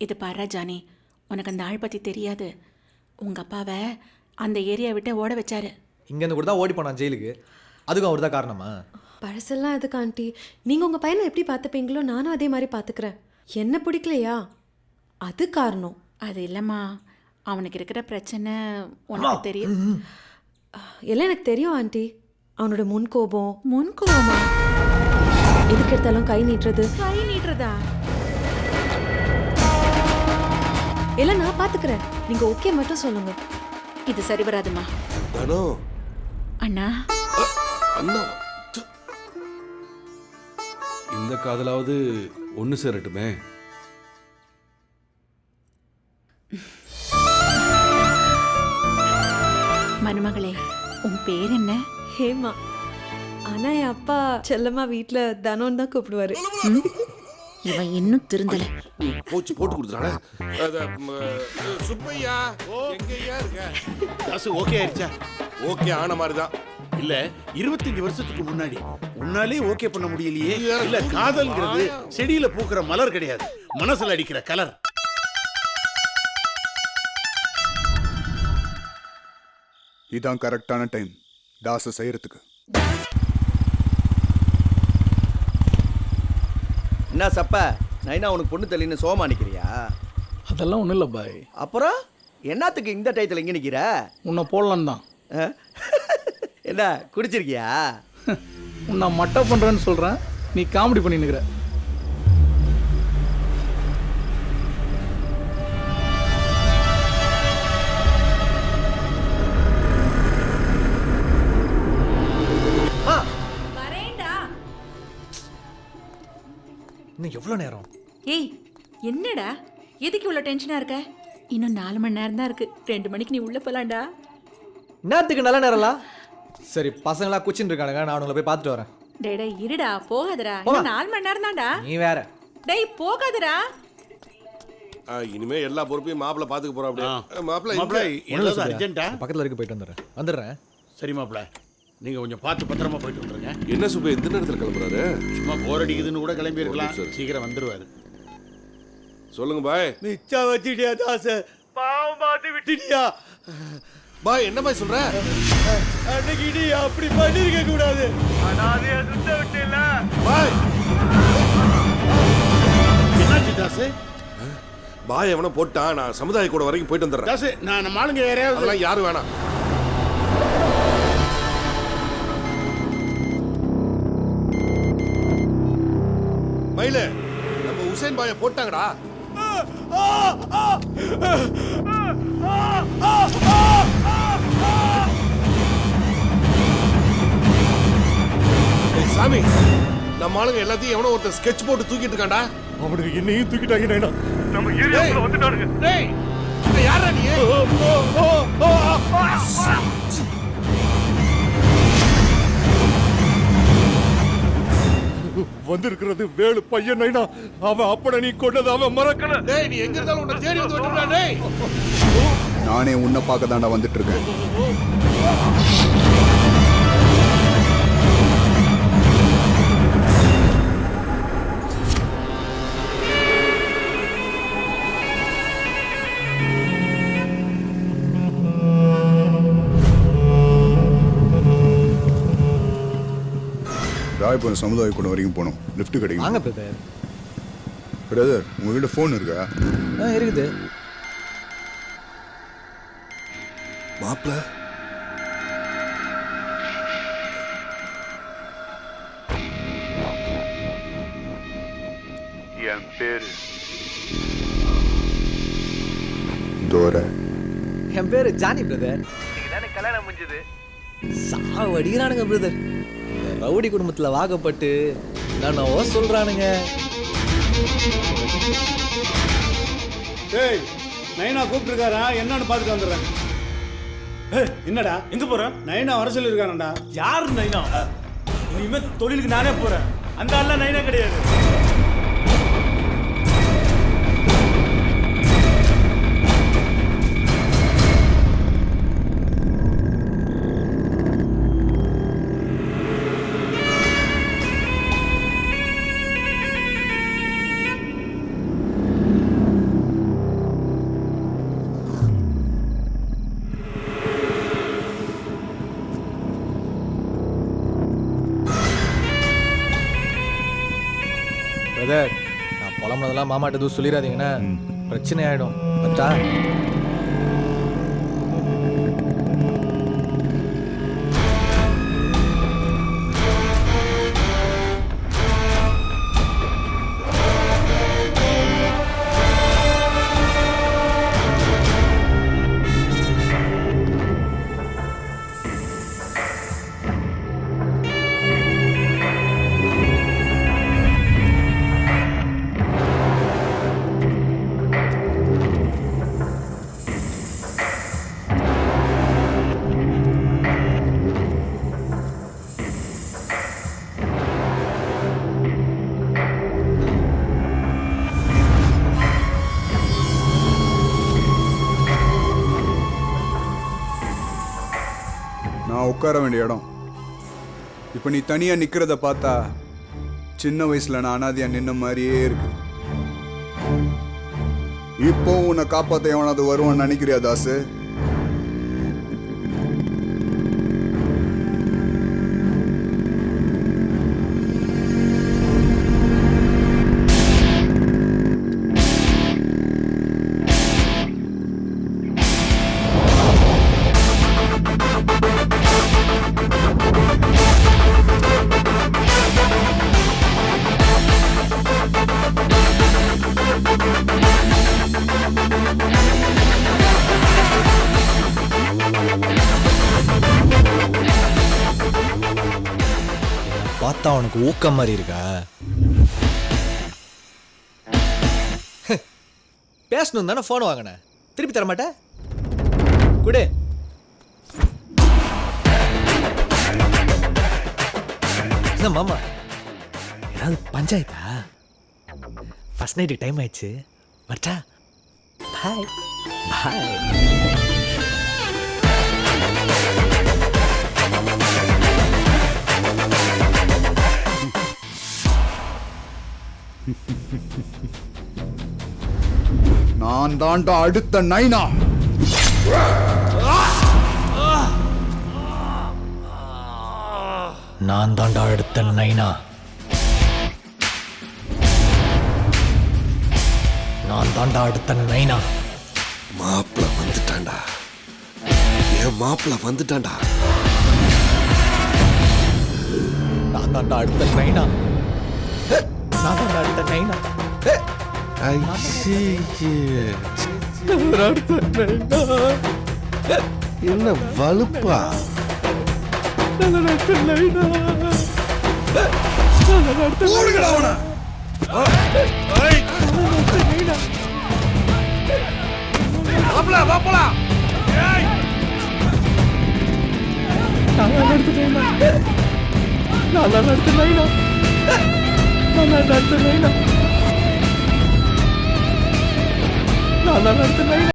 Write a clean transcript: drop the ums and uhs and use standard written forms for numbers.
இது பாரா ஜானி, உனக்கு அந்த ஆள் பற்றி தெரியாது. உங்கள் அப்பாவை அந்த ஏரியா விட்டு ஓட வச்சாரு. இங்கேருந்து கூட தான் ஓடி போனான் ஜெயிலுக்கு. அதுக்கும் அவர் தான் காரணமா? பழசெல்லாம் எதுக்கு ஆண்டி? நீங்கள் உங்கள் பையனை எப்படி பார்த்துப்பீங்களோ நானும் அதே மாதிரி பார்த்துக்கிறேன். என்ன பிடிக்கலையா அது காரணம். அது இல்லைம்மா, அவனுக்கு இருக்கிற பிரச்சனை உனக்கு தெரியும். எல்லாம் எனக்கு தெரியும் ஆண்டி. அவனோட முன்கோபம், முன்கோபமா? எதுக்கு எடுத்தாலும் கை நீட்டுறது. கை நீட்டுறதா? எல்லாம் நான் பார்த்துக்கிறேன், நீங்கள் ஓகே மட்டும் சொல்லுங்க. இது சரி வராதுமா. அண்ணா அண்ணா, இந்த காதலாவது ஒன்று சேரட்டுமே. மருமகளே, உன் பேர் என்ன? ஹேமா. ஆனா என் அப்பா செல்லம்மா வீட்டில் தனோன்னு தான் கூப்பிடுவாரு. இவன் இன்னும் திருந்தல. போச்சு போட்டு கொடுத்துறானே. சுப்பையா எங்கய்யா இருக்க? காசு ஓகே ஆயிடுச்சா? ஓகே ஆன மாதிரி தான். இல்ல 25 வருஷத்துக்கு முன்னாடி உன்னாலே ஓகே பண்ண முடியலையே. இல்ல காதல்ங்கிறது செடியில பூக்கிற மலர் கிடையாது, மனசுல அடிக்கிற கலர். இதான் கரெக்டான டைம் தாச செய்யறதுக்கு. என்ன சப்ப நைனா உனக்கு பொண்ணு தெரியலன்னு சோமா நிக்கிறியா? அதெல்லாம் ஒன்றும் இல்லை பாய். அப்புறம் என்னத்துக்கு இந்த டயத்தில் இங்கே நிற்கிற? உன்னை போடலான்னு தான். என்ன குடிச்சிருக்கியா? உன்னை மட்டை பண்ணுறேன்னு சொல்கிறேன், நீ காமெடி பண்ணின்னுக்கிற. இன்னும் எவ்வளோ நேரம்? ஏய், என்னடா எதுக்கு இவ்வளோ டென்ஷனாக இருக்க? இன்னும் 4 மணி நேரம் தான் இருக்கு. 2 மணிக்கு நீ உள்ளே போகலாண்டா. நேரத்துக்கு நல்ல நேரம்லாம். சரி, பசங்களா குச்சின்னு இருக்கானுங்க, நான் உங்களை போய் பார்த்துட்டு வரேன். டேய் டேய் இருடா, போகாதடா. இன்னும் 4 மணி நேரம் தான்டா. நீ வேற. டேய் போகாதடா. இனிமே எல்லா பொறுப்பையும் மாப்பிள்ள பாத்துக்க போறோம். அப்படியே மாப்பிள்ள ஏதாவது அர்ஜென்ட்டா? பக்கத்தில் வரைக்கும் போயிட்டு வந்துடுறேன். சரி மாப்பிள்ள, நீங்க கொஞ்சம் பார்த்து பத்திரமா போயிட்டு வந்துருங்க. என்ன சுப்பை இந்த நேரத்தில் கிளம்புறாரு? சும்மா போர் அடிக்குதுன்னு கூட கிளம்பி இருக்கலாம், சீக்கிரம் வந்துருவாரு. சொல்லுங்க பாய். மிச்சா வச்சிட்டியா தாச? பாவம் பார்த்து விட்டுட்டியா? பாய் என்ன பாய் சொல்ற? அன்னைக்கு நீ அப்படி பண்ணிருக்க கூடாது. அனாதையா சுத்த விட்டல பாய். என்னாச்சு தாசு? பாய் எவனோ போட்டான். நான் சமுதாய கூட வரைக்கும் போயிட்டு வந்துடுறேன். தாசு, நான் நம்ம ஆளுங்க யாரையாவது? அதெல்லாம் யாரும் வேணாம். மயில, நம்ம உசேன் பாய போட்டாங்கடா. சாமி, நம்ம ஆளுங்க எல்லாத்தையும் எவனோ ஒருத்தர் ஸ்கெட்ச் போட்டு தூக்கிட்டு இருக்கான்டா. அவனுக்கு என்னையும் தூக்கிட்டாங்க நைனா. நம்ம ஏரியாவுக்குள்ள வந்துட்டானுங்க. டேய், யாரா நீ? வந்திருக்கிறது வேலு பையன் நைனா. அவன் அப்பட நீ கொண்டது அவன் மறக்கல. டேய், நீ எங்க இருந்தாலும் உன்னை தேடி வந்து விட்டுடா. டேய், நானே உன்னை பார்க்க தாண்டா வந்துட்டு இருக்கேன். ராயபுரம் சமுதாய கூட வரைக்கும் போனோம். லிஃப்ட் கிடைக்கும். வாங்க பிரதர். பிரதர், உங்ககிட்ட ஃபோன் இருக்கா? இருக்குது. மாப்ள என் பேரு தோர. என் பேரு ஜானி பிரதர். இன்னைக்கு கல்யாணம் முடிஞ்சது. சாவு அடிக்கிறானுங்க பிரதர். இந்த ரவுடி குடும்பத்தில் வாக்கப்பட்டு என்னவோ சொல்றானுங்க. டேய், நைனா கூப்பிட்டுருக்காரா? என்னன்னு பார்த்துட்டு வந்துடுறேன். என்னடா எங்க போற? நைனா வர சொல்லியிருக்கானடா. யார் நைனா? இனிமே தொழிலுக்கு நானே போறேன். அந்த ஆள்லாம் நைனா கிடையாது. பிரதர் நான் புலம்புனதெல்லாம் மாமாட்ட எதுவும் சொல்லிடாதீங்கண்ணா பிரச்சனை ஆயிடும் பத்தா நான் உட்கார வேண்டிய இடம் இப்போ நீ தனியாக நிற்கிறத பார்த்தா சின்ன வயசில் நான் அனாதையா நின்ன மாதிரியே இருக்கு. இப்போ உன்னை காப்பாற்ற எவனாவது வருவான்னு நினைக்கிறியா தாசு? பார்த்தா அவனுக்கு ஊக்கம் மாதிரி இருக்கா? பேசணும் தானே ஃபோன் வாங்கினேன், திருப்பி தர மாட்டேன். குடு. என்ன மாமா ஏதாவது பஞ்சாயத்தா? ஃபர்ஸ்ட் நைட்டு டைம் ஆயிடுச்சு, வரட்டா? பாய் பாய். நான் தாண்டா அடுத்த நைனா. நான் தாண்டா அடுத்த நைனா. நான் தாண்டா அடுத்த நைனா. மாப்பிள்ள வந்துட்டான்டா, என் மாப்பிள்ள வந்துட்டான்டா. நான் தாண்டா அடுத்த நைனா. நான் தாண்டா அடுத்த நைனா. என்ன வலுப்பா? நான்